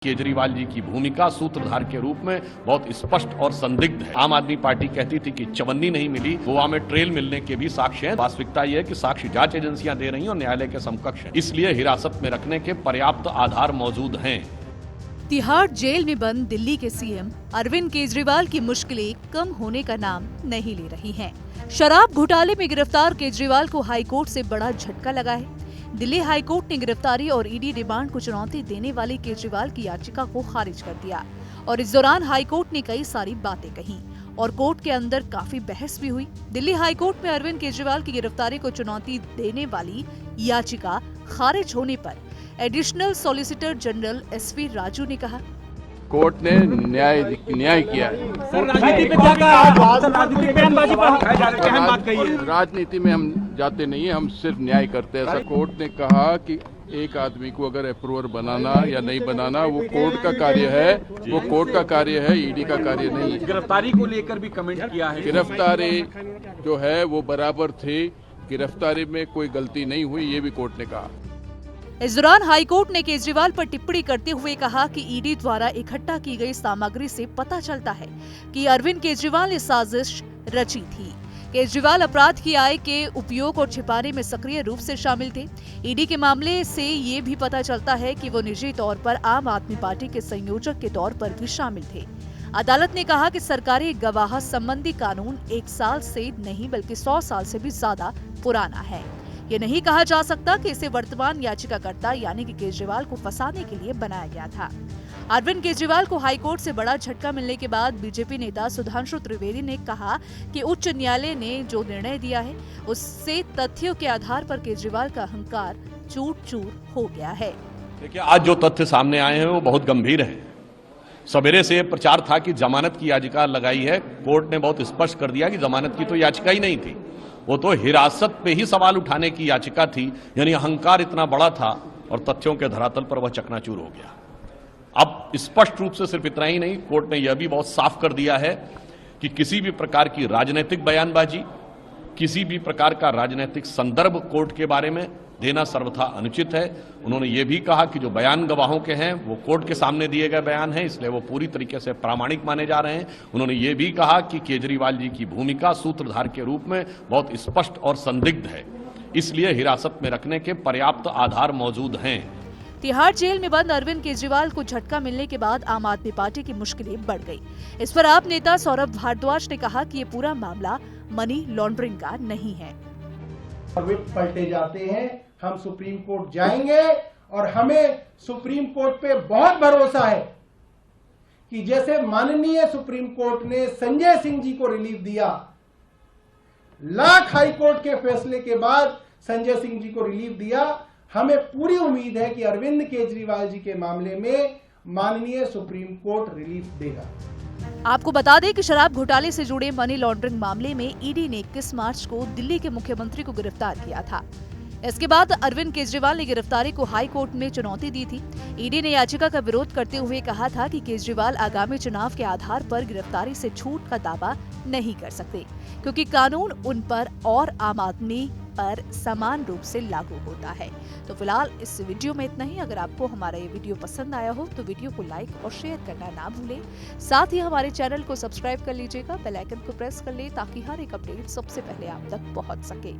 केजरीवाल जी की भूमिका सूत्रधार के रूप में बहुत स्पष्ट और संदिग्ध है। आम आदमी पार्टी कहती थी कि चवन्नी नहीं मिली, गोवा में ट्रेल मिलने के भी साक्ष्य हैं। वास्तविकता यह है कि साक्ष्य जांच एजेंसियां दे रही हैं और न्यायालय के समकक्ष हैं, इसलिए हिरासत में रखने के पर्याप्त आधार मौजूद हैं। तिहाड़ जेल में बंद दिल्ली के सीएम अरविंद केजरीवाल की मुश्किलें कम होने का नाम नहीं ले रही हैं। शराब घोटाले में गिरफ्तार केजरीवाल को हाईकोर्ट से बड़ा झटका लगा है। दिल्ली हाईकोर्ट ने गिरफ्तारी और ईडी रिमांड को चुनौती देने वाली केजरीवाल की याचिका को खारिज कर दिया और इस दौरान हाईकोर्ट ने कई सारी बातें कही और कोर्ट के अंदर काफी बहस भी हुई। दिल्ली हाईकोर्ट में अरविंद केजरीवाल की गिरफ्तारी को चुनौती देने वाली याचिका खारिज होने पर additional solicitor general SV Raju ने कहा, कोर्ट ने न्याय किया है। राजनीति में हम जाते नहीं है, हम सिर्फ न्याय करते हैं। ऐसा कोर्ट ने कहा कि एक आदमी को अगर अप्रूवर बनाना या नहीं बनाना वो कोर्ट का कार्य है, वो कोर्ट का कार्य है, ईडी का कार्य नहीं है। गिरफ्तारी को लेकर भी कमेंट किया है। गिरफ्तारी जो है वो बराबर थी, गिरफ्तारी में कोई गलती नहीं हुई, ये भी कोर्ट ने कहा। इस दौरान हाईकोर्ट ने केजरीवाल पर टिप्पणी करते हुए कहा कि ईडी द्वारा इकट्ठा की गई सामग्री से पता चलता है कि अरविंद केजरीवाल ने साजिश रची थी। केजरीवाल अपराध की आय के उपयोग और छिपाने में सक्रिय रूप से शामिल थे। ईडी के मामले से ये भी पता चलता है कि वो निजी तौर पर आम आदमी पार्टी के संयोजक के तौर पर भी शामिल थे। अदालत ने कहा कि सरकारी गवाह संबंधी कानून 1 साल से नहीं बल्कि 100 साल से भी ज्यादा पुराना है। ये नहीं कहा जा सकता कि इसे वर्तमान याचिकाकर्ता यानी कि केजरीवाल को फंसाने के लिए बनाया गया था। अरविंद केजरीवाल को हाईकोर्ट से बड़ा झटका मिलने के बाद बीजेपी नेता सुधांशु त्रिवेदी ने कहा कि उच्च न्यायालय ने जो निर्णय दिया है उससे तथ्यों के आधार पर केजरीवाल का अहंकार चूर-चूर हो गया है। देखिए, आज जो तथ्य सामने आए हैं वो बहुत गंभीर है। सवेरे से प्रचार था कि जमानत की याचिका लगाई है, कोर्ट ने बहुत स्पष्ट कर दिया कि जमानत की तो याचिका ही नहीं थी, वो तो हिरासत पे ही सवाल उठाने की याचिका थी। यानी अहंकार इतना बड़ा था और तथ्यों के धरातल पर वह चकनाचूर हो गया। अब स्पष्ट रूप से सिर्फ इतना ही नहीं, कोर्ट ने यह भी बहुत साफ कर दिया है कि किसी भी प्रकार की राजनीतिक बयानबाजी, किसी भी प्रकार का राजनीतिक संदर्भ कोर्ट के बारे में देना सर्वथा अनुचित है। उन्होंने ये भी कहा कि जो बयान गवाहों के हैं वो कोर्ट के सामने दिए गए बयान हैं, इसलिए वो पूरी तरीके से प्रामाणिक माने जा रहे हैं। उन्होंने ये भी कहा कि केजरीवाल जी की भूमिका सूत्रधार के रूप में बहुत स्पष्ट और संदिग्ध है, इसलिए हिरासत में रखने के पर्याप्त आधार मौजूद हैं। तिहाड़ जेल में बंद अरविंद केजरीवाल को झटका मिलने के बाद आम आदमी पार्टी की मुश्किलें बढ़ गई। इस पर आप नेता सौरभ भारद्वाज ने कहा कि ये पूरा मामला मनी लॉन्ड्रिंग का नहीं है। विप पलटे जाते हैं, हम सुप्रीम कोर्ट जाएंगे और हमें सुप्रीम कोर्ट पे बहुत भरोसा है कि जैसे माननीय सुप्रीम कोर्ट ने संजय सिंह जी को रिलीफ दिया, लाख हाई कोर्ट के फैसले के बाद संजय सिंह जी को रिलीफ दिया, हमें पूरी उम्मीद है कि अरविंद केजरीवाल जी के मामले में माननीय सुप्रीम कोर्ट रिलीफ देगा। आपको बता दें कि शराब घोटाले से जुड़े मनी लॉन्ड्रिंग मामले में ईडी ने 21 मार्च को दिल्ली के मुख्यमंत्री को गिरफ्तार किया था। इसके बाद अरविंद केजरीवाल ने गिरफ्तारी को हाई कोर्ट में चुनौती दी थी। ईडी ने याचिका का विरोध करते हुए कहा था कि केजरीवाल आगामी चुनाव के आधार पर गिरफ्तारी से छूट का दावा नहीं कर सकते, क्योंकि कानून उन पर और आम आदमी पर समान रूप से लागू होता है। तो फिलहाल इस वीडियो में इतना ही। अगर आपको हमारा ये वीडियो पसंद आया हो तो वीडियो को लाइक और शेयर करना ना भूलें। साथ ही हमारे चैनल को सब्सक्राइब कर लीजिएगा, बेल आइकन को प्रेस कर ले ताकि हर एक अपडेट सबसे पहले आप तक पहुंच सके।